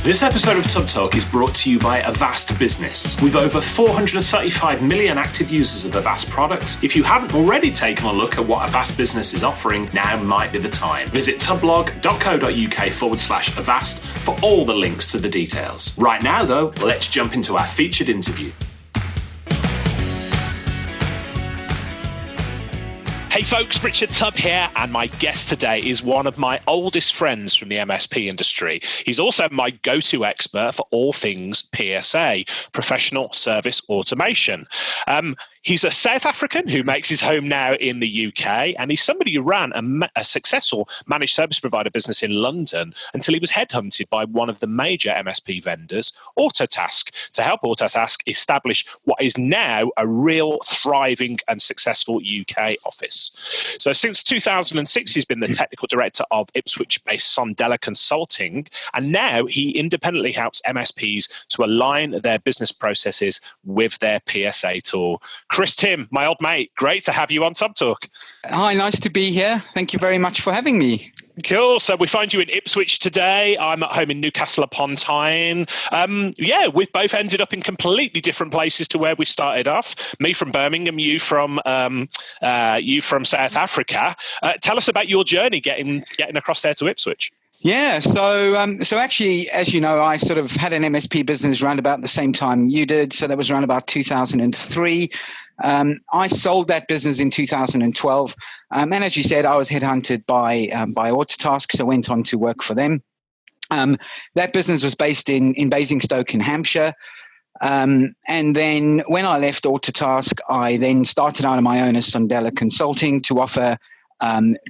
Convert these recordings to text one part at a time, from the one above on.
This episode of Tubb Talk is brought to you by Avast Business. With over 435 million active users of Avast products, if you haven't already taken a look at what Avast Business is offering, now might be the time. Visit tubblog.co.uk/Avast for all the links to the details. Right now, though, let's jump into our featured interview. Hey folks, Richard Tubb here, and my guest today is one of my oldest friends from the MSP industry. He's also my go-to expert for all things PSA, Professional Service Automation. He's a South African who makes his home now in the UK, and he's somebody who ran a successful managed service provider business in London until he was headhunted by one of the major MSP vendors, Autotask, to help Autotask establish what is now a real thriving and successful UK office. So since 2006, he's been the technical director of Ipswich-based Sondela Consulting, and now he independently helps MSPs to align their business processes with their PSA tool. Chris Tim, my old mate, great to have you on Tubb Talk. Hi, nice to be here. Thank you very much for having me. Cool. So we find you in Ipswich today. I'm at home in Newcastle upon Tyne. We've both ended up in completely different places to where we started off. Me from Birmingham, you from South Africa. Tell us about your journey getting across there to Ipswich. Yeah, so actually, as you know, I sort of had an MSP business around about the same time you did. So that was around about 2003. I sold that business in 2012. And as you said, I was headhunted by Autotask, so went on to work for them. That business was based in Basingstoke in Hampshire. And then when I left Autotask, I then started out on my own as Sondela Consulting to offer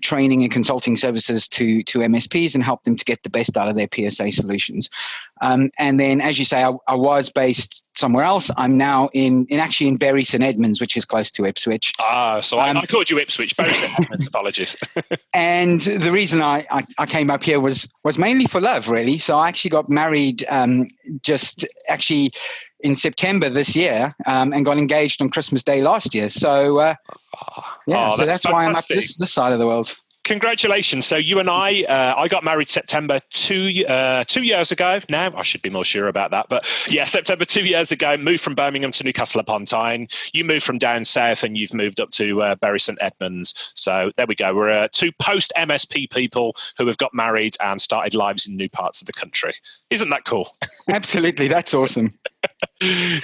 training and consulting services to MSPs and help them to get the best out of their PSA solutions. And then, as you say, I was based somewhere else. I'm now in Bury St Edmunds, which is close to Ipswich. So I called you Ipswich, Bury St Edmunds, apologies. And the reason I came up here was mainly for love, really. So I actually got married just in September this year and got engaged on Christmas Day last year. So, so that's why I'm up this side of the world. Congratulations. So you and I got married September 2 years ago. Now, I should be more sure about that. But yeah, September 2 years ago, moved from Birmingham to Newcastle upon Tyne. You moved from down south and you've moved up to Bury St Edmunds. So there we go. We're two post-MSP people who have got married and started lives in new parts of the country. Isn't that cool? Absolutely. That's awesome.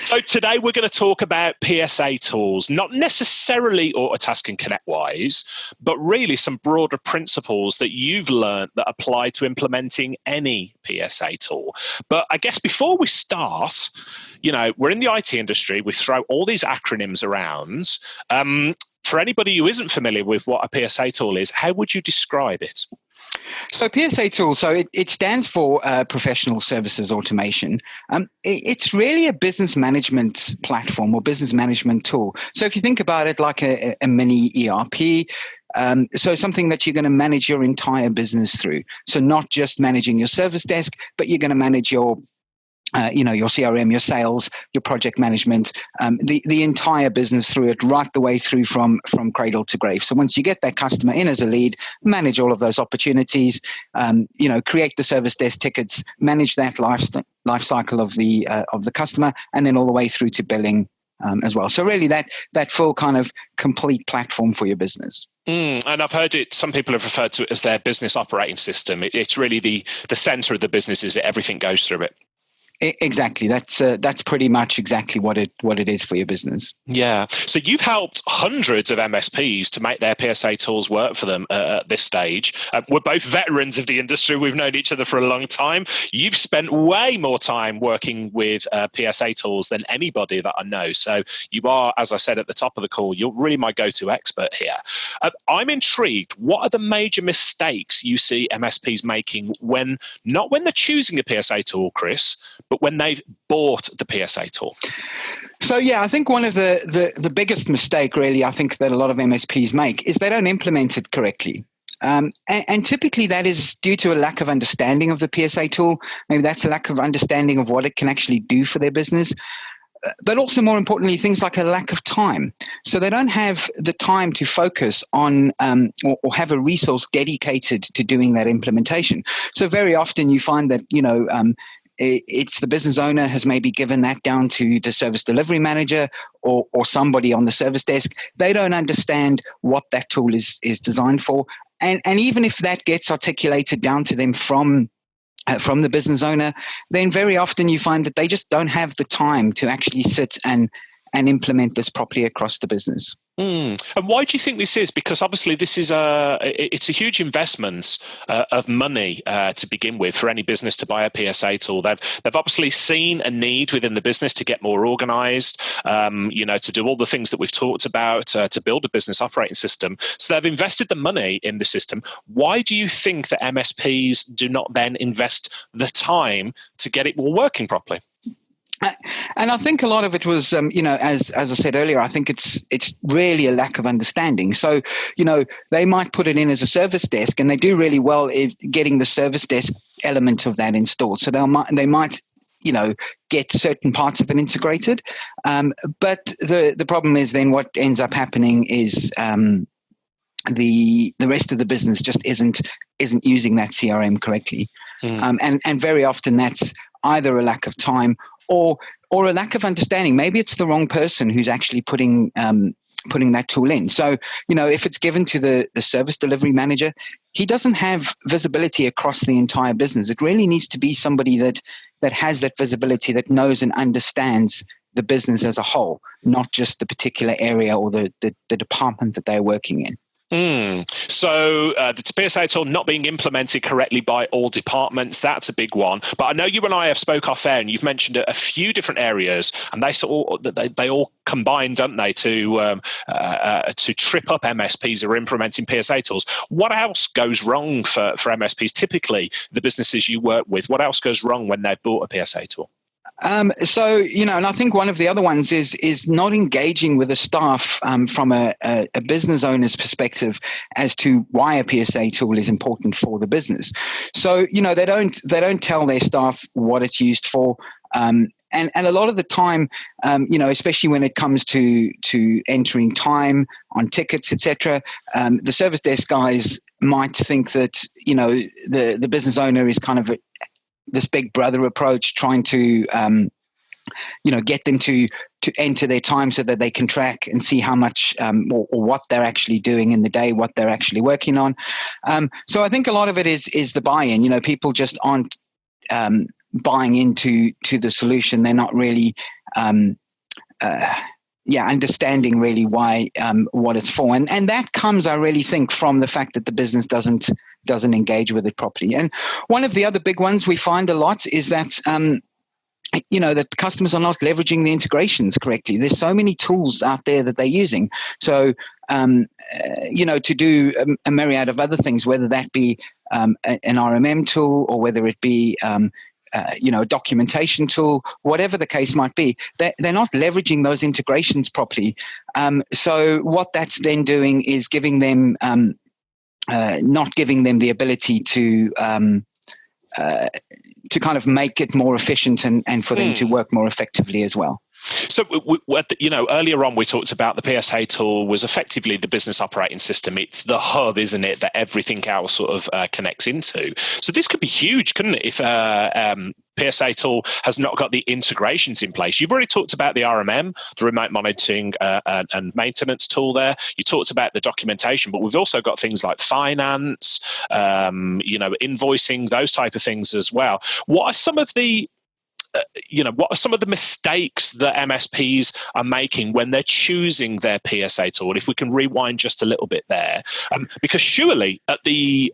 So today we're going to talk about PSA tools, not necessarily Autotask and ConnectWise, but really some broader principles that you've learned that apply to implementing any PSA tool. But I guess before we start, we're in the IT industry. We throw all these acronyms around. For anybody who isn't familiar with what a PSA tool is, how would you describe it? So PSA tool, so it stands for Professional Services Automation. It's really a business management platform or business management tool. So if you think about it like a mini ERP, so something that you're going to manage your entire business through. So not just managing your service desk, but you're going to manage your CRM, your sales, your project management, the entire business through it, right the way through from cradle to grave. So once you get that customer in as a lead, manage all of those opportunities, create the service desk tickets, manage that life cycle of the customer, and then all the way through to billing as well. So really that full kind of complete platform for your business. And I've heard some people have referred to it as their business operating system. It's really the center of the business, is it? Everything goes through it. Exactly. That's pretty much exactly what it is for your business. Yeah. So you've helped hundreds of MSPs to make their PSA tools work for them at this stage. We're both veterans of the industry. We've known each other for a long time. You've spent way more time working with PSA tools than anybody that I know. So you are, as I said at the top of the call, you're really my go-to expert here. I'm intrigued. What are the major mistakes you see MSPs making not when they're choosing a PSA tool, Chris, but when they've bought the PSA tool? So I think one of the biggest mistake really I think that a lot of MSPs make is they don't implement it correctly. And typically that is due to a lack of understanding of the PSA tool. Maybe that's a lack of understanding of what it can actually do for their business. But also more importantly, things like a lack of time. So they don't have the time to focus on or have a resource dedicated to doing that implementation. So very often you find that, it's the business owner has maybe given that down to the service delivery manager or somebody on the service desk. They don't understand what that tool is designed for. And even if that gets articulated down to them from the business owner, then very often you find that they just don't have the time to actually sit and implement this properly across the business. And why do you think this is? Because obviously this is it's a huge investment of money to begin with for any business to buy a PSA tool. They've obviously seen a need within the business to get more organized, to do all the things that we've talked about, to build a business operating system. So they've invested the money in the system. Why do you think that MSPs do not then invest the time to get it all working properly? And I think a lot of it was, as I said earlier, I think it's really a lack of understanding. So, they might put it in as a service desk, and they do really well in getting the service desk element of that installed. So they might get certain parts of it integrated. But the problem is then what ends up happening is the rest of the business just isn't using that CRM correctly. And very often that's either a lack of time or a lack of understanding. Maybe it's the wrong person who's actually putting that tool in. So, if it's given to the service delivery manager, he doesn't have visibility across the entire business. It really needs to be somebody that has that visibility, that knows and understands the business as a whole, not just the particular area or the department that they're working in. So the PSA tool not being implemented correctly by all departments, that's a big one. But I know you and I have spoke off air, and you've mentioned a few different areas, and they all combine, don't they, to trip up MSPs who are implementing PSA tools. What else goes wrong for MSPs? Typically, the businesses you work with, what else goes wrong when they've bought a PSA tool? And I think one of the other ones is not engaging with the staff from a business owner's perspective as to why a PSA tool is important for the business. So, they don't tell their staff what it's used for. And a lot of the time, especially when it comes to entering time on tickets, etc., the service desk guys might think that, the business owner is kind of this big brother approach, trying to, get them to enter their time so that they can track and see how much or what they're actually doing in the day, what they're actually working on. So I think a lot of it is the buy-in. People just aren't buying into the solution. They're not really understanding really why what it's for, and that comes, I really think, from the fact that the business doesn't engage with it properly. And one of the other big ones we find a lot is that that customers are not leveraging the integrations correctly. There's so many tools out there that they're using. So to do a myriad of other things, whether that be an RMM tool or whether it be a documentation tool, whatever the case might be, they're not leveraging those integrations properly. So what that's then doing is giving them, not giving them the ability to kind of make it more efficient and for them to work more effectively as well. So, earlier on we talked about the PSA tool was effectively the business operating system. It's the hub, isn't it, that everything else sort of connects into. So this could be huge, couldn't it, if PSA tool has not got the integrations in place? You've already talked about the RMM, the remote monitoring and maintenance tool there. You talked about the documentation, but we've also got things like finance, invoicing, those type of things as well. What are some of the mistakes that MSPs are making when they're choosing their PSA tool? If we can rewind just a little bit there, because surely at the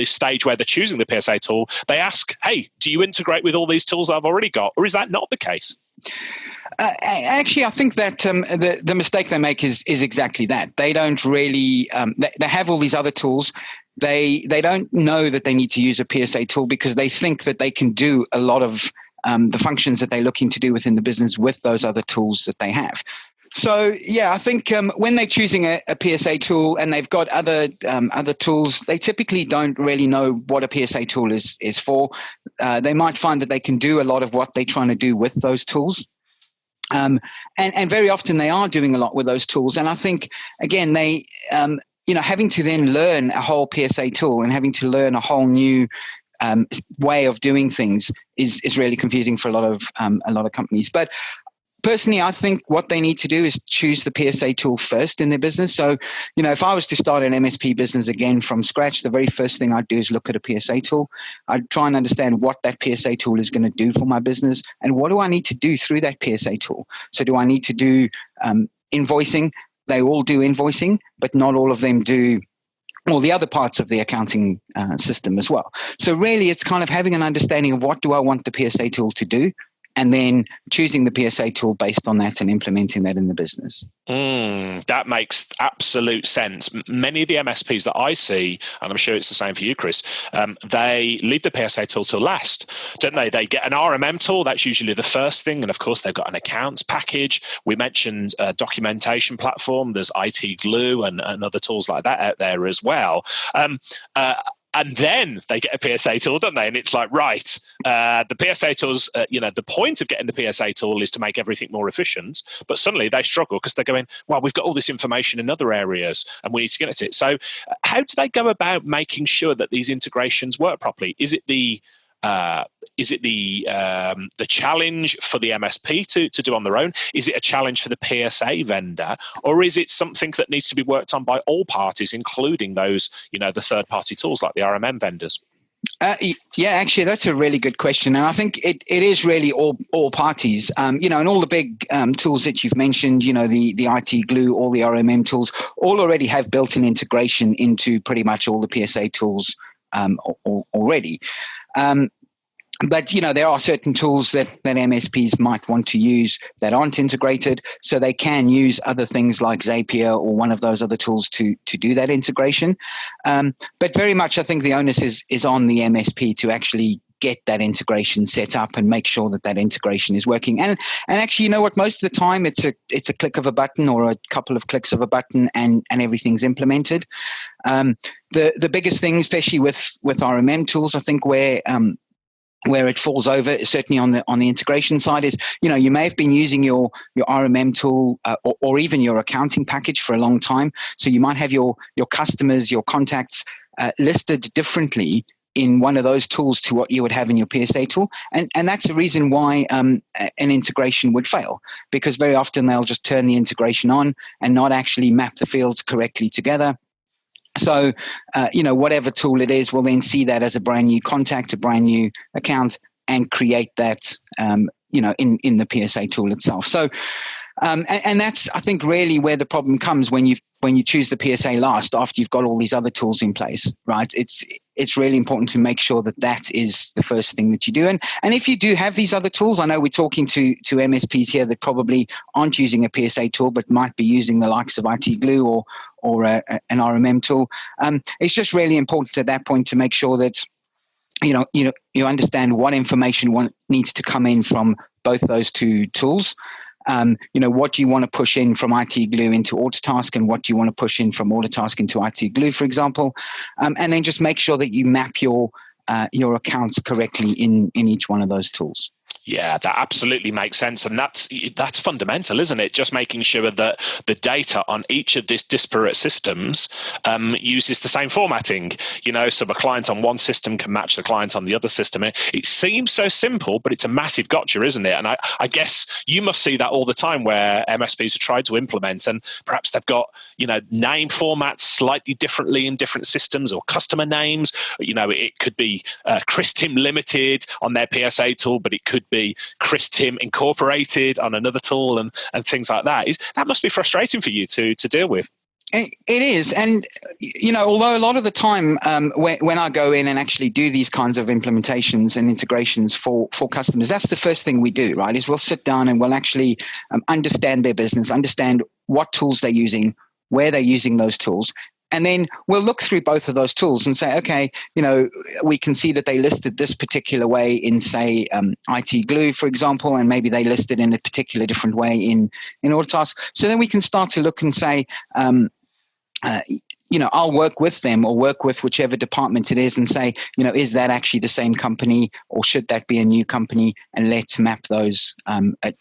stage where they're choosing the PSA tool, they ask, "Hey, do you integrate with all these tools I've already got?" Or is that not the case? Actually, I think that the mistake they make is exactly that. They don't really they have all these other tools. They don't know that they need to use a PSA tool because they think that they can do a lot of the functions that they're looking to do within the business with those other tools that they have. So, I think when they're choosing a PSA tool and they've got other tools, they typically don't really know what a PSA tool is for. They might find that they can do a lot of what they're trying to do with those tools. And very often they are doing a lot with those tools. And I think, again, they, having to then learn a whole PSA tool and having to learn a whole new way of doing things is really confusing for a lot of companies. But personally, I think what they need to do is choose the PSA tool first in their business. So, if I was to start an MSP business again from scratch, the very first thing I'd do is look at a PSA tool. I'd try and understand what that PSA tool is going to do for my business and what do I need to do through that PSA tool. So do I need to do invoicing? They all do invoicing, but not all of them do all the other parts of the accounting system as well. So really, it's kind of having an understanding of what do I want the PSA tool to do, and then choosing the PSA tool based on that and implementing that in the business. That makes absolute sense. Many of the MSPs that I see, and I'm sure it's the same for you, Chris, they leave the PSA tool till last, don't they? They get an RMM tool. That's usually the first thing. And of course, they've got an accounts package. We mentioned a documentation platform. There's IT Glue and other tools like that out there as well. And then they get a PSA tool, don't they? And it's like, right, the PSA tools, the point of getting the PSA tool is to make everything more efficient. But suddenly they struggle because they're going, well, we've got all this information in other areas and we need to get at it. So how do they go about making sure that these integrations work properly? Is it the challenge for the MSP to do on their own? Is it a challenge for the PSA vendor, or is it something that needs to be worked on by all parties, including those, the third-party tools like the RMM vendors? Yeah, actually, that's a really good question, and I think it is really all parties. And all the big tools that you've mentioned, the IT Glue, all the RMM tools, all already have built-in integration into pretty much all the PSA tools already. But there are certain tools that MSPs might want to use that aren't integrated, so they can use other things like Zapier or one of those other tools to do that integration. But very much, I think the onus is on the MSP to actually get that integration set up and make sure that integration is working. And actually, most of the time it's a click of a button or a couple of clicks of a button and everything's implemented. The biggest thing, especially with RMM tools, I think where it falls over, certainly on the integration side, is you may have been using your RMM tool or even your accounting package for a long time. So you might have your customers, your contacts listed differently in one of those tools to what you would have in your PSA tool, and that's the reason why an integration would fail, because very often they'll just turn the integration on and not actually map the fields correctly together. So, whatever tool it is will then see that as a brand new contact, a brand new account, and create that, in the PSA tool itself. So, and that's, I think, really where the problem comes when you choose the PSA last after you've got all these other tools in place, right? It's really important to make sure that is the first thing that you do. And if you do have these other tools, I know we're talking to MSPs here that probably aren't using a PSA tool, but might be using the likes of IT Glue or an RMM tool. It's just really important at that point to make sure that you understand what information needs to come in from both those two tools. What do you want to push in from IT Glue into Autotask, and what do you want to push in from Autotask into IT Glue, for example, and then just make sure that you map your accounts correctly in each one of those tools. Yeah, that absolutely makes sense. And that's fundamental, isn't it? Just making sure that the data on each of these disparate systems uses the same formatting, so a client on one system can match the client on the other system. It seems so simple, but it's a massive gotcha, isn't it? And I guess you must see that all the time where MSPs have tried to implement, and perhaps they've got, name formats slightly differently in different systems, or customer names. It could be Chris Tim Limited on their PSA tool, but it could be Chris Tim Incorporated on another tool, and things like that. That must be frustrating for you to deal with. It is. And, although a lot of the time when I go in and actually do these kinds of implementations and integrations for customers, that's the first thing we do, right? Is we'll sit down and we'll actually understand their business, understand what tools they're using, where they're using those tools. And then we'll look through both of those tools and say, okay, we can see that they listed this particular way in, say, IT Glue, for example, and maybe they listed in a particular different way in Autotask. So then we can start to look and say, I'll work with them or work with whichever department it is and say, is that actually the same company, or should that be a new company? And let's map those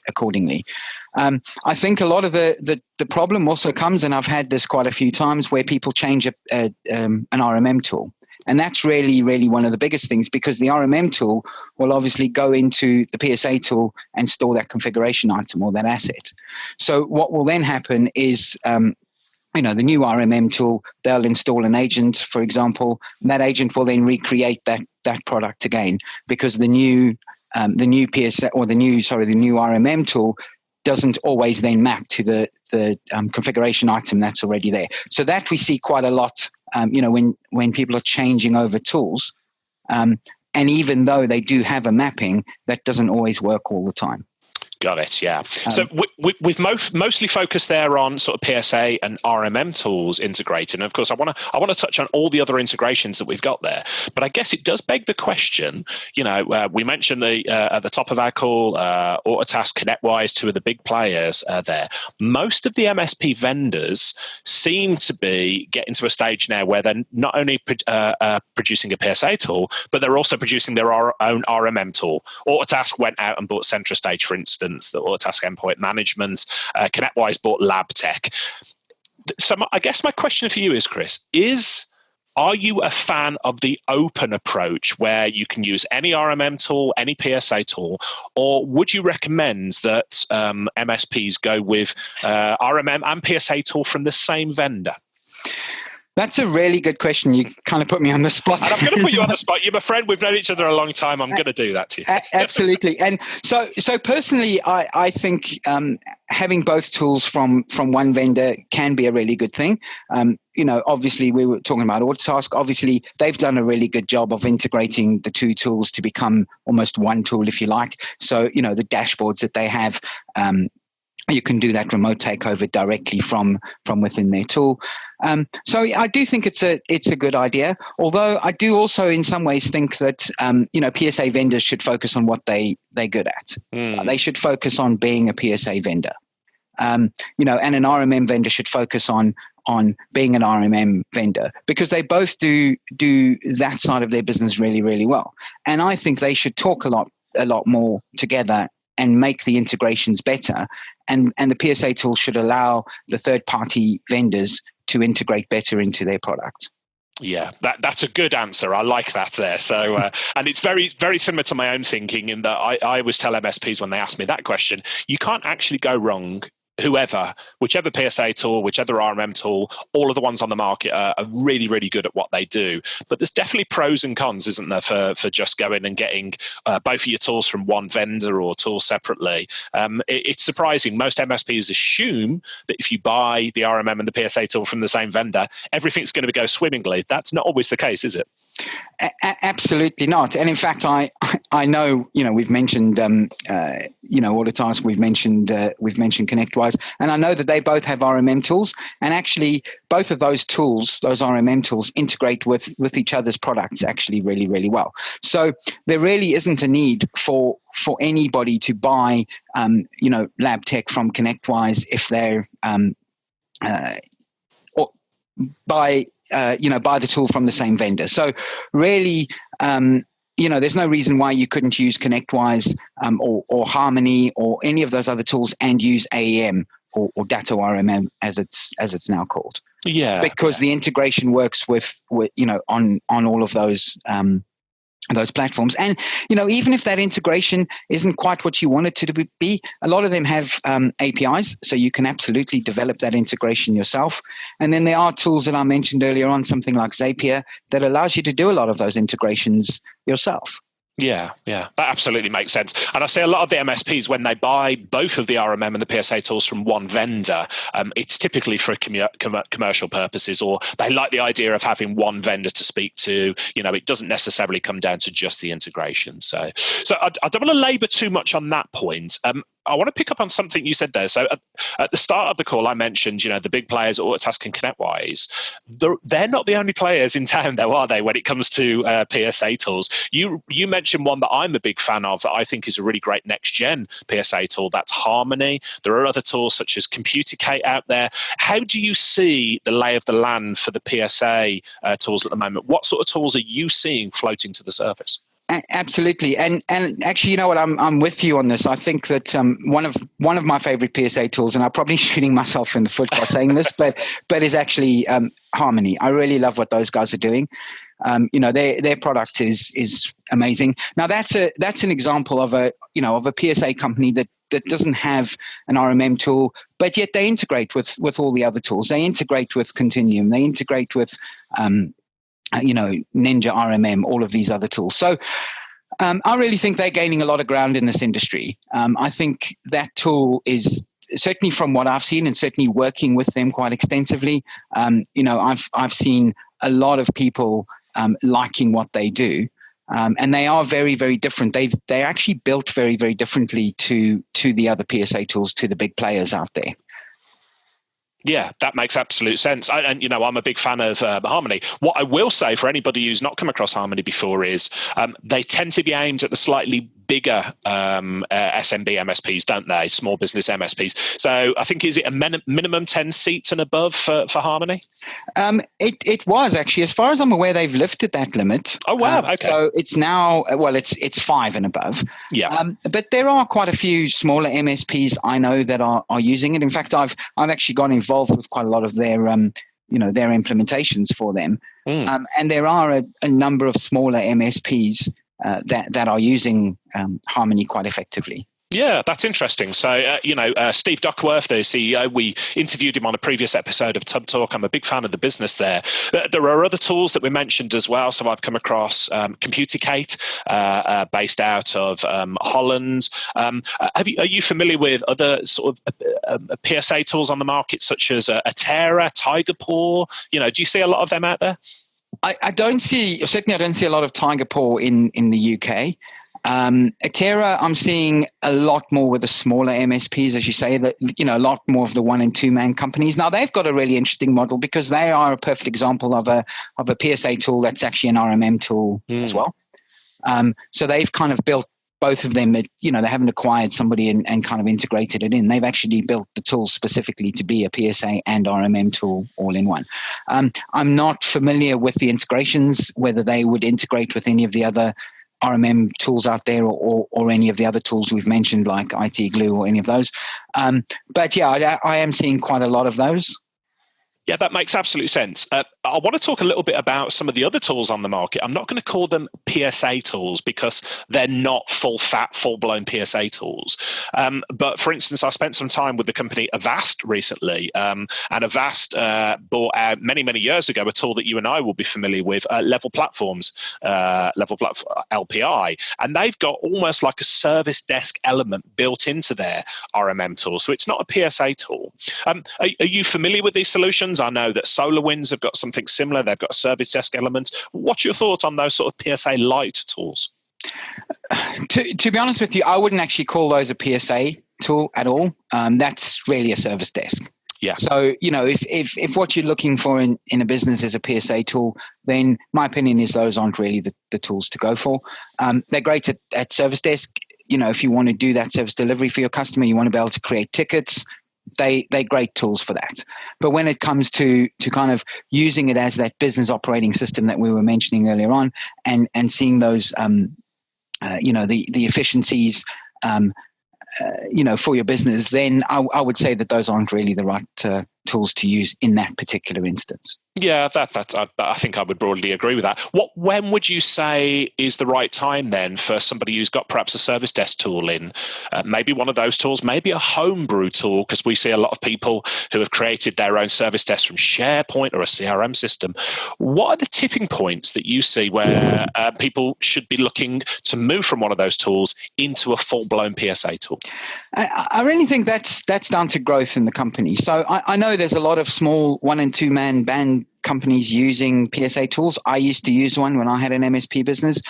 accordingly. I think a lot of the problem also comes, and I've had this quite a few times, where people change an RMM tool. And that's really, really one of the biggest things, because the RMM tool will obviously go into the PSA tool and store that configuration item or that asset. So what will then happen is, the new RMM tool, they'll install an agent, for example, and that agent will then recreate that product again, because the new PSA or the new RMM tool doesn't always then map to the configuration item that's already there. So that we see quite a lot, when people are changing over tools, and even though they do have a mapping, that doesn't always work all the time. Got it. Yeah. So we've mostly focused there on sort of PSA and RMM tools integrated, and of course, I want to touch on all the other integrations that we've got there. But I guess it does beg the question. We mentioned at the top of our call, Autotask, ConnectWise, two of the big players there. Most of the MSP vendors seem to be getting to a stage now where they're not only producing a PSA tool, but they're also producing their own RMM tool. Autotask went out and bought CentraStage, for instance, the Autotask Endpoint Management. ConnectWise bought LabTech. So I guess my question for you is, Chris, are you a fan of the open approach where you can use any RMM tool, any PSA tool, or would you recommend that MSPs go with RMM and PSA tool from the same vendor? That's a really good question. You kind of put me on the spot. And I'm going to put you on the spot. You're my friend. We've known each other a long time. I'm going to do that to you. Absolutely. And so personally, I think having both tools from one vendor can be a really good thing. Obviously, we were talking about Autotask. Obviously, they've done a really good job of integrating the two tools to become almost one tool, if you like. So, the dashboards that they have, you can do that remote takeover directly from within their tool. So I do think it's a good idea. Although I do also, in some ways, think that PSA vendors should focus on what they're good at. They should focus on being a PSA vendor. And an RMM vendor should focus on being an RMM vendor, because they both do that side of their business really, really well. And I think they should talk a lot more together and make the integrations better. And the PSA tool should allow the third-party vendors to integrate better into their product. Yeah, that's a good answer. I like that there. So, and it's very, very similar to my own thinking in that I always tell MSPs when they ask me that question, you can't actually go wrong. Whichever PSA tool, whichever RMM tool, all of the ones on the market are really, really good at what they do. But there's definitely pros and cons, isn't there, for just going and getting both of your tools from one vendor or tools separately. It's surprising. Most MSPs assume that if you buy the RMM and the PSA tool from the same vendor, everything's going to go swimmingly. That's not always the case, is it? Absolutely not. And in fact, I know, we've mentioned, Autotask, we've mentioned ConnectWise, and I know that they both have RMM tools, and actually both of those tools, those RMM tools, integrate with each other's products actually really, really well. So there really isn't a need for anybody to buy, LabTech from ConnectWise if they're or buy the tool from the same vendor. So really, there's no reason why you couldn't use ConnectWise or Harmony or any of those other tools and use AEM or Datto RMM as it's now called. Yeah, because the integration works with on all of those platforms. And even if that integration isn't quite what you want it to be, a lot of them have APIs, so you can absolutely develop that integration yourself. And then there are tools that I mentioned earlier on, something like Zapier, that allows you to do a lot of those integrations yourself. Yeah, that absolutely makes sense. And I say a lot of the MSPs, when they buy both of the RMM and the PSA tools from one vendor, it's typically for commercial purposes, or they like the idea of having one vendor to speak to. It doesn't necessarily come down to just the integration. So I don't want to labor too much on that point. I want to pick up on something you said there. So at the start of the call, I mentioned, the big players, Autotask and ConnectWise. They're not the only players in town, though, are they, when it comes to PSA tools? You mentioned one that I'm a big fan of that I think is a really great next-gen PSA tool. That's Harmony. There are other tools such as Computicate out there. How do you see the lay of the land for the PSA tools at the moment? What sort of tools are you seeing floating to the surface? Absolutely, and actually, I'm with you on this. I think that one of my favorite PSA tools, and I'm probably shooting myself in the foot by saying this, but is actually Harmony. I really love what those guys are doing. Their product is amazing. Now that's an example of a PSA company that doesn't have an RMM tool, but yet they integrate with all the other tools. They integrate with Continuum. They integrate with Ninja RMM, all of these other tools. So I really think they're gaining a lot of ground in this industry. I think that tool is certainly, from what I've seen, and certainly working with them quite extensively, I've seen a lot of people liking what they do. And they are very, very different. They're actually built very, very differently to the other PSA tools, to the big players out there. Yeah, that makes absolute sense. I'm a big fan of Harmony. What I will say for anybody who's not come across Harmony before is they tend to be aimed at the slightly bigger SMB MSPs, don't they? Small business MSPs. So I think, is it a minimum 10 seats and above for Harmony? It was actually, as far as I'm aware, they've lifted that limit. Oh, wow. Okay. So it's now, it's 5 and above. Yeah. But there are quite a few smaller MSPs I know that are using it. In fact, I've actually got involved with quite a lot of their their implementations for them. And there are a number of smaller MSPs that are using Harmony quite effectively. Yeah, that's interesting. So, Steve Duckworth, the CEO, we interviewed him on a previous episode of Tubb Talk. I'm a big fan of the business there. There are other tools that we mentioned as well. So I've come across Computicate, based out of Holland. Are you familiar with other sort of PSA tools on the market, such as Atera, Tiger Paw? Do you see a lot of them out there? I don't see a lot of Tiger Paw in the UK. Atera, I'm seeing a lot more with the smaller MSPs, as you say, that a lot more of the 1 and 2 man companies. Now they've got a really interesting model because they are a perfect example of a PSA tool that's actually an RMM tool as well. So they've kind of built both of them. They haven't acquired somebody and kind of integrated it in. They've actually built the tool specifically to be a PSA and RMM tool all in one. I'm not familiar with the integrations, whether they would integrate with any of the other RMM tools out there or any of the other tools we've mentioned, like IT Glue or any of those. But yeah, I am seeing quite a lot of those. Yeah, that makes absolute sense. I want to talk a little bit about some of the other tools on the market. I'm not going to call them PSA tools because they're not full-blown PSA tools. But for instance, I spent some time with the company Avast recently, and Avast bought out many, many years ago a tool that you and I will be familiar with, Level Platforms, LPI, and they've got almost like a service desk element built into their RMM tool. So it's not a PSA tool. Are you familiar with these solutions? I know that SolarWinds have got something similar. They've got a service desk element. What's your thoughts on those sort of PSA light tools? To be honest with you, I wouldn't actually call those a PSA tool at all. That's really a service desk. Yeah. So, if what you're looking for in a business is a PSA tool, then my opinion is those aren't really the tools to go for. They're great at service desk. If you want to do that service delivery for your customer, you want to be able to create tickets. They're great tools for that. But when it comes to kind of using it as that business operating system that we were mentioning earlier on, and seeing those, the efficiencies, for your business, then I would say that those aren't really the right tools to use in that particular instance. Yeah, I think I would broadly agree with that. When would you say is the right time then for somebody who's got perhaps a service desk tool in, maybe one of those tools, maybe a homebrew tool, because we see a lot of people who have created their own service desk from SharePoint or a CRM system. What are the tipping points that you see where people should be looking to move from one of those tools into a full-blown PSA tool? I really think that's down to growth in the company. So I know there's a lot of small 1 and 2 man band companies using PSA tools. I used to use one when I had an MSP business.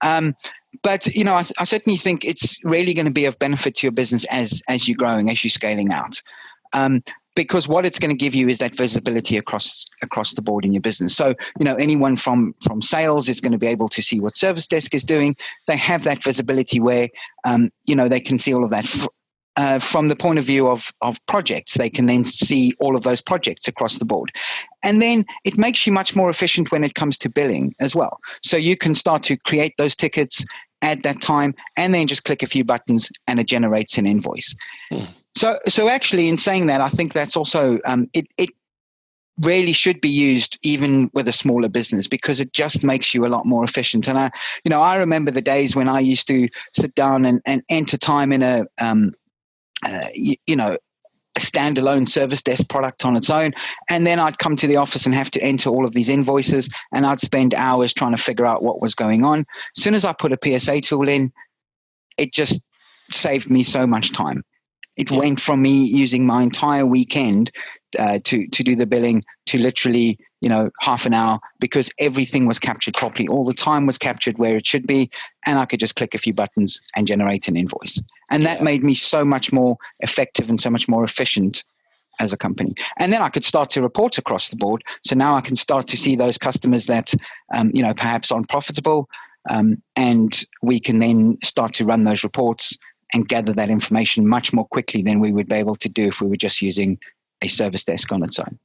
But I certainly think it's really going to be of benefit to your business as you're growing, as you're scaling out. Because what it's going to give you is that visibility across the board in your business. So, anyone from sales is going to be able to see what service desk is doing. They have that visibility where, they can see all of that. From the point of view of projects, they can then see all of those projects across the board. And then it makes you much more efficient when it comes to billing as well. So you can start to create those tickets, add that time, and then just click a few buttons and it generates an invoice. So actually, in saying that, I think that's also, it really should be used even with a smaller business, because it just makes you a lot more efficient. And I remember the days when I used to sit down and enter time in a standalone service desk product on its own. And then I'd come to the office and have to enter all of these invoices, and I'd spend hours trying to figure out what was going on. As soon as I put a PSA tool in, it just saved me so much time. It went from me using my entire weekend to do the billing to literally, half an hour, because everything was captured properly. All the time was captured where it should be, and I could just click a few buttons and generate an invoice. And that made me so much more effective and so much more efficient as a company. And then I could start to report across the board. So now I can start to see those customers that, perhaps aren't profitable, and we can then start to run those reports and gather that information much more quickly than we would be able to do if we were just using a service desk on its own.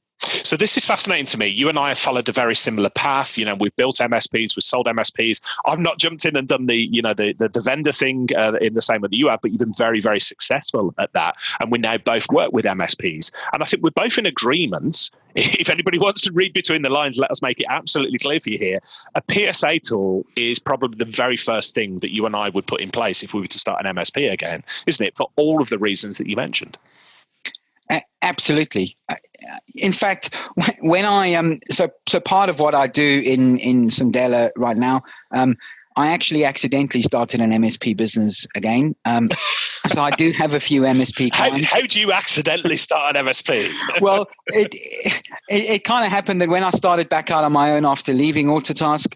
So this is fascinating to me. You and I have followed a very similar path. We've built MSPs, we've sold MSPs. I've not jumped in and done the vendor thing in the same way that you have, but you've been very, very successful at that. And we now both work with MSPs. And I think we're both in agreement. If anybody wants to read between the lines, let us make it absolutely clear for you here. A PSA tool is probably the very first thing that you and I would put in place if we were to start an MSP again, isn't it? For all of the reasons that you mentioned. Absolutely. In fact, when I so part of what I do in Sundela right now, I actually accidentally started an MSP business again. So I do have a few MSP clients. How do you accidentally start an MSP? Well, it kind of happened that when I started back out on my own after leaving Autotask,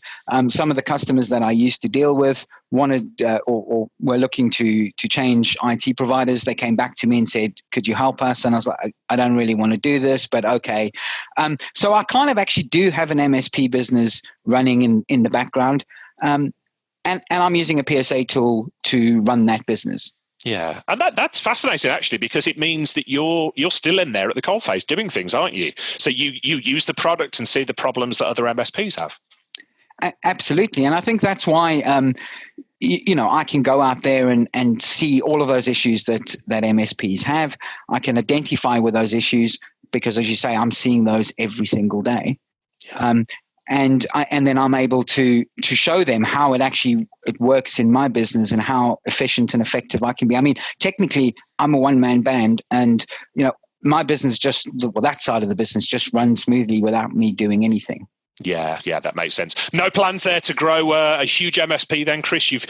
some of the customers that I used to deal with wanted or were looking to change IT providers. They came back to me and said, "Could you help us?" And I was like, "I don't really want to do this, but okay." So I kind of actually do have an MSP business running in the background. And I'm using a PSA tool to run that business. Yeah, and that's fascinating actually, because it means that you're still in there at the coalface doing things, aren't you? So you use the product and see the problems that other MSPs have. Absolutely, and I think that's why I can go out there and see all of those issues that MSPs have. I can identify with those issues because, as you say, I'm seeing those every single day. Yeah. And then I'm able to show them how it works in my business and how efficient and effective I can be. I mean, technically, I'm a one-man band, and my business that side of the business just runs smoothly without me doing anything. Yeah, that makes sense. No plans there to grow a huge MSP then, Chris? You've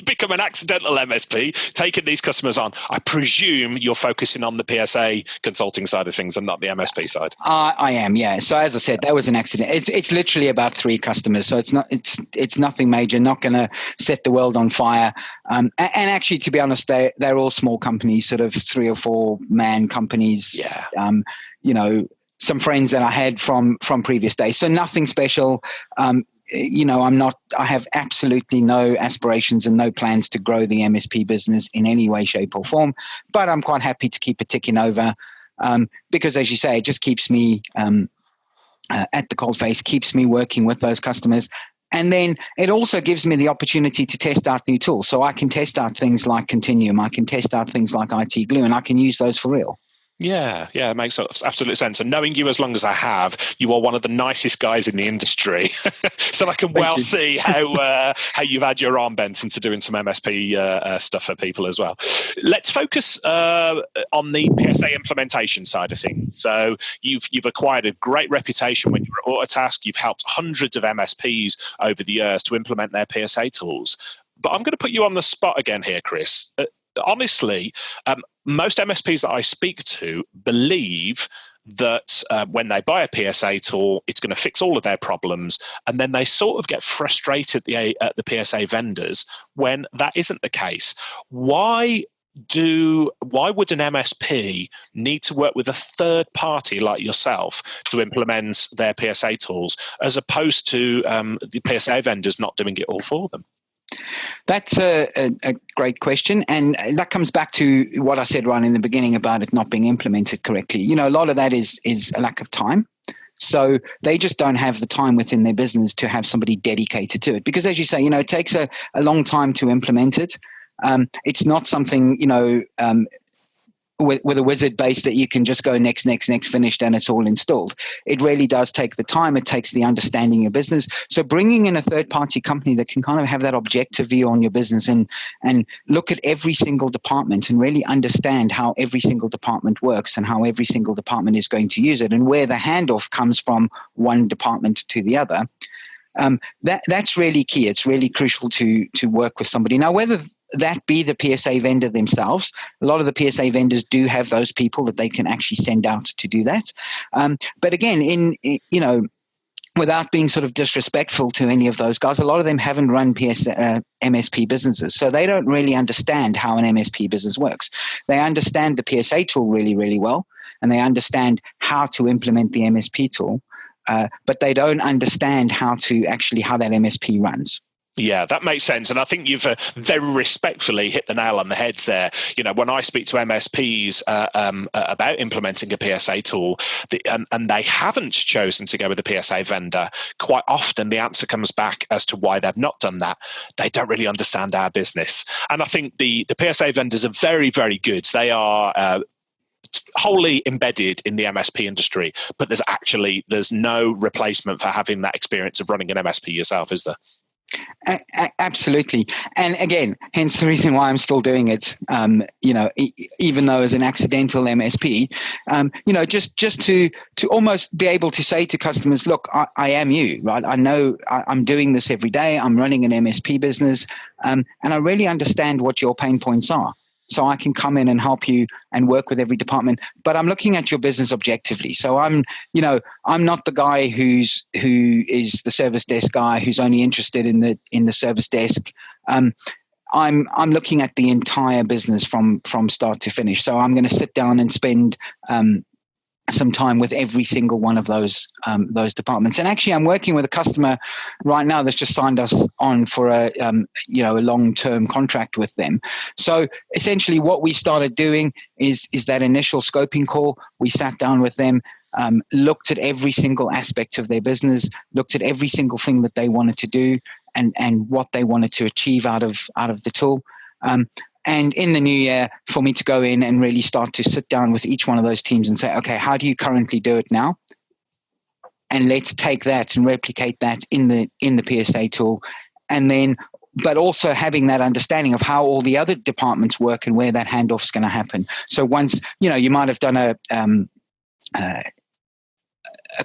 become an accidental MSP, taken these customers on. I presume you're focusing on the PSA consulting side of things and not the MSP side. I am, yeah. So as I said, that was an accident. It's literally about 3 customers, so it's nothing major. Not going to set the world on fire. And actually, to be honest, they're all small companies, sort of 3 or 4 man companies. Yeah. Some friends that I had from previous days. So nothing special. I have absolutely no aspirations and no plans to grow the MSP business in any way, shape or form, but I'm quite happy to keep it ticking over because, as you say, it just keeps me at the coalface, keeps me working with those customers. And then it also gives me the opportunity to test out new tools. So I can test out things like Continuum. I can test out things like IT Glue, and I can use those for real. Yeah, it makes absolute sense. And knowing you as long as I have, you are one of the nicest guys in the industry. So I can see how you've had your arm bent into doing some MSP stuff for people as well. Let's focus on the PSA implementation side of things. So you've acquired a great reputation when you were at Autotask. You've helped hundreds of MSPs over the years to implement their PSA tools. But I'm going to put you on the spot again here, Chris. Honestly, most MSPs that I speak to believe that when they buy a PSA tool, it's going to fix all of their problems, and then they sort of get frustrated at the PSA vendors when that isn't the case. Why would an MSP need to work with a third party like yourself to implement their PSA tools, as opposed to the PSA vendors not doing it all for them? That's a great question. And that comes back to what I said right in the beginning about it not being implemented correctly. A lot of that is a lack of time. So they just don't have the time within their business to have somebody dedicated to it. Because as you say, it takes a long time to implement it. It's not something, with a wizard base that you can just go next, finished, and it's all installed. It really does take the time. It takes the understanding of your business. So bringing in a third-party company that can kind of have that objective view on your business and look at every single department and really understand how every single department works and how every single department is going to use it and where the handoff comes from one department to the other. That's really key. It's really crucial to work with somebody. Now, whether that be the PSA vendor themselves, a lot of the PSA vendors do have those people that they can actually send out to do that. But again, without being sort of disrespectful to any of those guys, a lot of them haven't run MSP businesses, so they don't really understand how an MSP business works. They understand the PSA tool really, really well, and they understand how to implement the MSP tool. But they don't understand how that MSP runs. Yeah, that makes sense. And I think you've very respectfully hit the nail on the head there. When I speak to MSPs about implementing a PSA tool and they haven't chosen to go with a PSA vendor, quite often the answer comes back as to why they've not done that. They don't really understand our business. And I think the PSA vendors are very, very good. They are wholly embedded in the MSP industry, but there's no replacement for having that experience of running an MSP yourself, is there? Absolutely. And again, hence the reason why I'm still doing it, even though as an accidental MSP, just to almost be able to say to customers, look, I am you, right? I know I'm doing this every day. I'm running an MSP business, and I really understand what your pain points are. So I can come in and help you and work with every department, but I'm looking at your business objectively. So I'm not the guy who is the service desk guy who's only interested in the service desk. I'm looking at the entire business from start to finish. So I'm going to sit down and spend some time with every single one of those departments. And actually, I'm working with a customer right now that's just signed us on for a long-term contract with them. So essentially, what we started doing is that initial scoping call. We sat down with them, looked at every single aspect of their business, looked at every single thing that they wanted to do, and what they wanted to achieve out of the tool. And in the new year, for me to go in and really start to sit down with each one of those teams and say, okay, how do you currently do it now? And let's take that and replicate that in the PSA tool. And then, but also having that understanding of how all the other departments work and where that handoff is going to happen. So once, you might have done a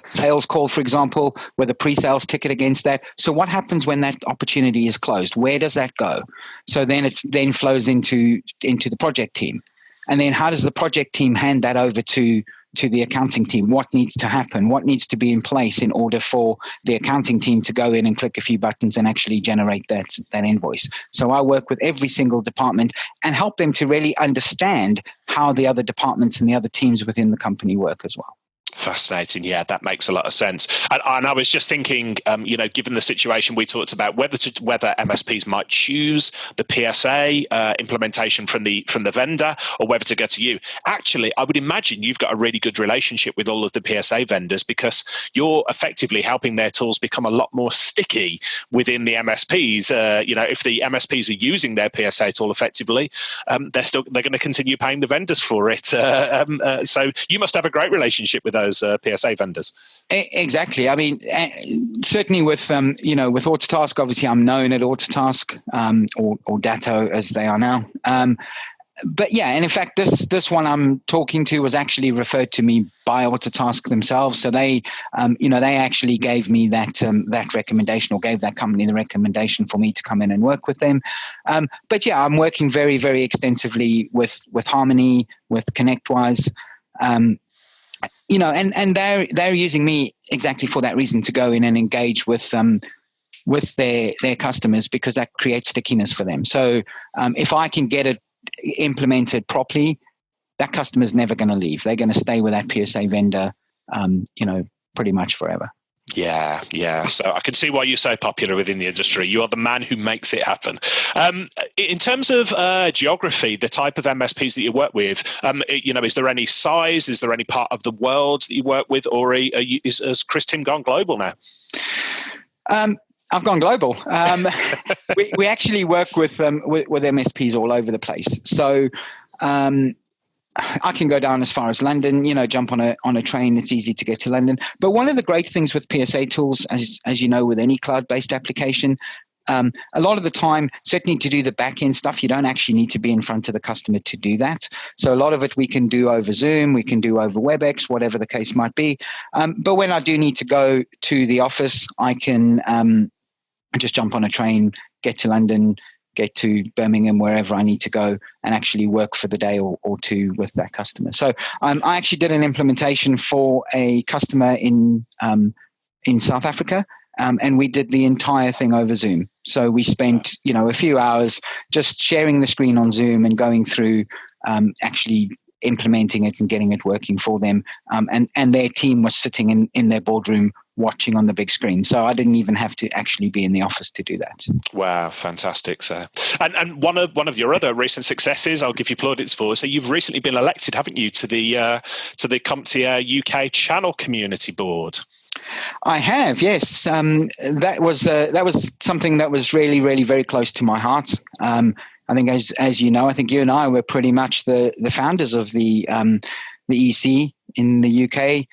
sales call, for example, with a pre-sales ticket against that. So what happens when that opportunity is closed? Where does that go? So then it then flows into the project team. And then how does the project team hand that over to the accounting team? What needs to happen? What needs to be in place in order for the accounting team to go in and click a few buttons and actually generate that invoice? So I work with every single department and help them to really understand how the other departments and the other teams within the company work as well. Fascinating. Yeah, that makes a lot of sense. And I was just thinking, given the situation we talked about, whether MSPs might choose the PSA implementation from the vendor or whether to go to you. Actually, I would imagine you've got a really good relationship with all of the PSA vendors because you're effectively helping their tools become a lot more sticky within the MSPs. If the MSPs are using their PSA tool effectively, they're going to continue paying the vendors for it. So you must have a great relationship with those PSA vendors. Exactly. I mean, certainly with Autotask, obviously I'm known at Autotask or Datto as they are now. But yeah, and in fact, this one I'm talking to was actually referred to me by Autotask themselves. So they actually gave me that recommendation, or gave that company the recommendation for me to come in and work with them. But yeah, I'm working very, very extensively with Harmony, with ConnectWise. And they're using me exactly for that reason, to go in and engage with their customers, because that creates stickiness for them. So if I can get it implemented properly, that customer is never going to leave. They're going to stay with that PSA vendor, pretty much forever. Yeah. So I can see why you're so popular within the industry. You are the man who makes it happen. In terms of geography, the type of MSPs that you work with, is there any size? Is there any part of the world that you work with, or has Chris Tim gone global now? I've gone global. We actually work with MSPs all over the place. So I can go down as far as London, jump on a train. It's easy to get to London. But one of the great things with PSA tools, as you know, with any cloud-based application, a lot of the time, certainly to do the back-end stuff, you don't actually need to be in front of the customer to do that. So a lot of it we can do over Zoom, we can do over WebEx, whatever the case might be. But when I do need to go to the office, I can just jump on a train, get to London, get to Birmingham, wherever I need to go, and actually work for the day or two with that customer. So I actually did an implementation for a customer in South Africa, and we did the entire thing over Zoom. So we spent a few hours just sharing the screen on Zoom and going through actually implementing it and getting it working for them. And their team was sitting in their boardroom watching on the big screen. So I didn't even have to actually be in the office to do that. Wow, fantastic, sir. And one of your other recent successes, I'll give you plaudits for. So you've recently been elected, haven't you, to the CompTIA UK Channel Community Board? I have, yes. That was something that was really, really very close to my heart. I think, as you know, I think you and I were pretty much the founders of the EC in the UK.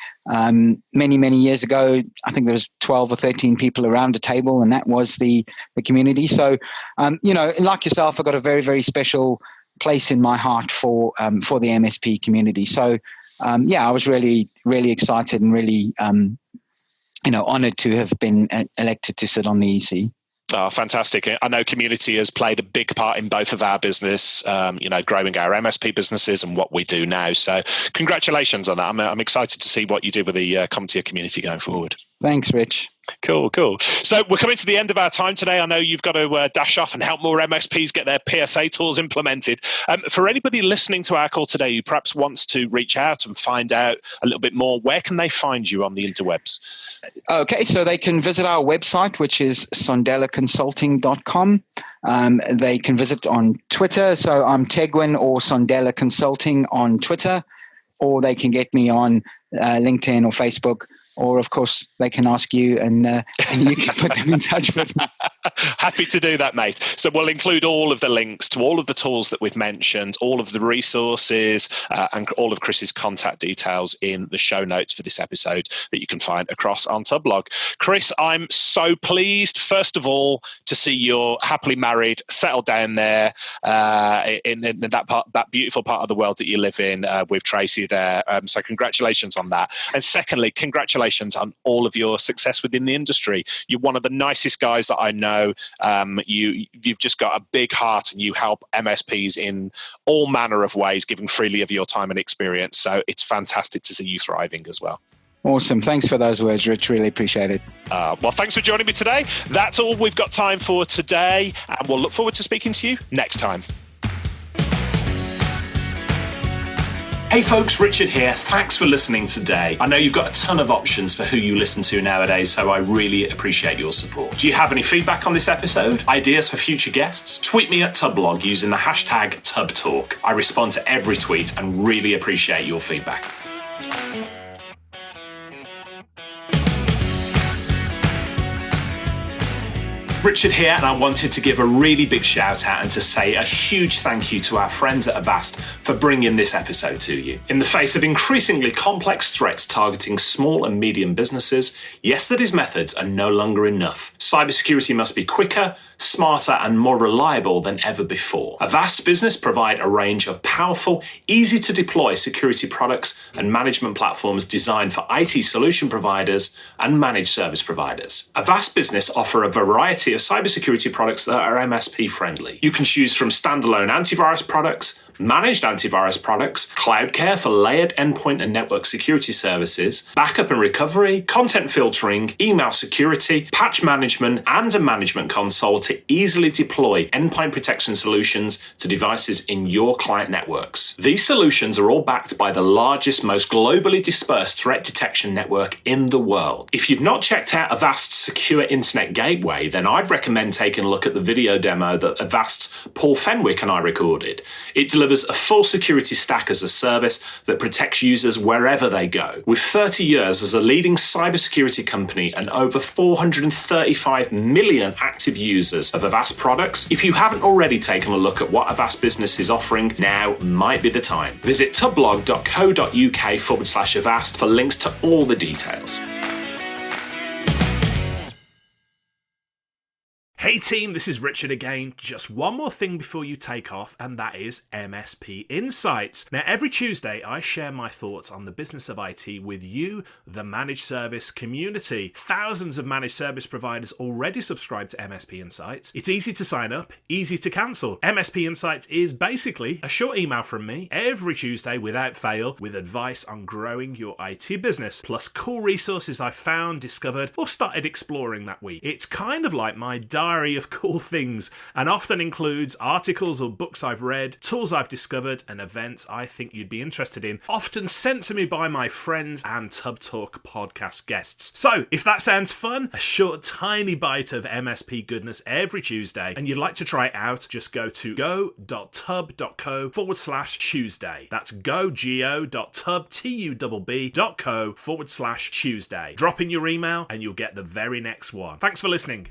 Many, many years ago, I think there was 12 or 13 people around a table, and that was the community. So, like yourself, I've got a very, very special place in my heart for the MSP community. So, I was really, really excited and really, honored to have been elected to sit on the EC. Oh, fantastic. I know community has played a big part in both of our business, growing our MSP businesses and what we do now. So congratulations on that. I'm excited to see what you do with the CompTIA community going forward. Thanks, Rich. Cool. So we're coming to the end of our time today. I know you've got to dash off and help more MSPs get their PSA tools implemented. For anybody listening to our call today who perhaps wants to reach out and find out a little bit more, where can they find you on the interwebs? Okay, so they can visit our website, which is sondelaconsulting.com. They can visit on Twitter. So I'm Tegwin or Sondela Consulting on Twitter, or they can get me on LinkedIn or Facebook. Or, of course, they can ask you and you can put them in touch with me. Happy to do that, mate. So we'll include all of the links to all of the tools that we've mentioned, all of the resources and all of Chris's contact details in the show notes for this episode that you can find across on Tubblog. Chris, I'm so pleased, first of all, to see you're happily married, settled down there in that beautiful part of the world that you live in with Tracy there. So congratulations on that. And secondly, congratulations on all of your success within the industry. You're one of the nicest guys that I know. You've just got a big heart and you help MSPs in all manner of ways, giving freely of your time and experience. So it's fantastic to see you thriving as well. Awesome. Thanks for those words, Rich. Really appreciate it. Well, thanks for joining me today. That's all we've got time for today. And we'll look forward to speaking to you next time. Hey folks, Richard here. Thanks for listening today. I know you've got a ton of options for who you listen to nowadays, so I really appreciate your support. Do you have any feedback on this episode? Ideas for future guests? Tweet me at Tubblog using the hashtag TubTalk. I respond to every tweet and really appreciate your feedback. Richard here, and I wanted to give a really big shout out and to say a huge thank you to our friends at Avast for bringing this episode to you. In the face of increasingly complex threats targeting small and medium businesses, yesterday's methods are no longer enough. Cybersecurity must be quicker, smarter, and more reliable than ever before. Avast Business provide a range of powerful, easy to deploy security products and management platforms designed for IT solution providers and managed service providers. Avast Business offer a variety of cybersecurity products that are MSP friendly. You can choose from standalone antivirus products, managed antivirus products, cloud care for layered endpoint and network security services, backup and recovery, content filtering, email security, patch management, and a management console to easily deploy endpoint protection solutions to devices in your client networks. These solutions are all backed by the largest, most globally dispersed threat detection network in the world. If you've not checked out Avast's secure internet gateway, then I'd recommend taking a look at the video demo that Avast's Paul Fenwick and I recorded. It delivers delivers a full security stack as a service that protects users wherever they go. With 30 years as a leading cybersecurity company and over 435 million active users of Avast products, if you haven't already taken a look at what Avast Business is offering, now might be the time. Visit tubblog.co.uk/Avast for links to all the details. Hey team, this is Richard again. Just one more thing before you take off, and that is MSP Insights. Now, every Tuesday, I share my thoughts on the business of IT with you, the managed service community. Thousands of managed service providers already subscribe to MSP Insights. It's easy to sign up, easy to cancel. MSP Insights is basically a short email from me every Tuesday without fail with advice on growing your IT business, plus cool resources I've found, discovered, or started exploring that week. It's kind of like my diary of cool things, and often includes articles or books I've read, tools I've discovered, and events I think you'd be interested in, often sent to me by my friends and Tubb Talk podcast guests. So, if that sounds fun, a short tiny bite of MSP goodness every Tuesday, and you'd like to try it out, just go to go.tubb.co/Tuesday. That's go.tubb.co/Tuesday. Drop in your email and you'll get the very next one. Thanks for listening.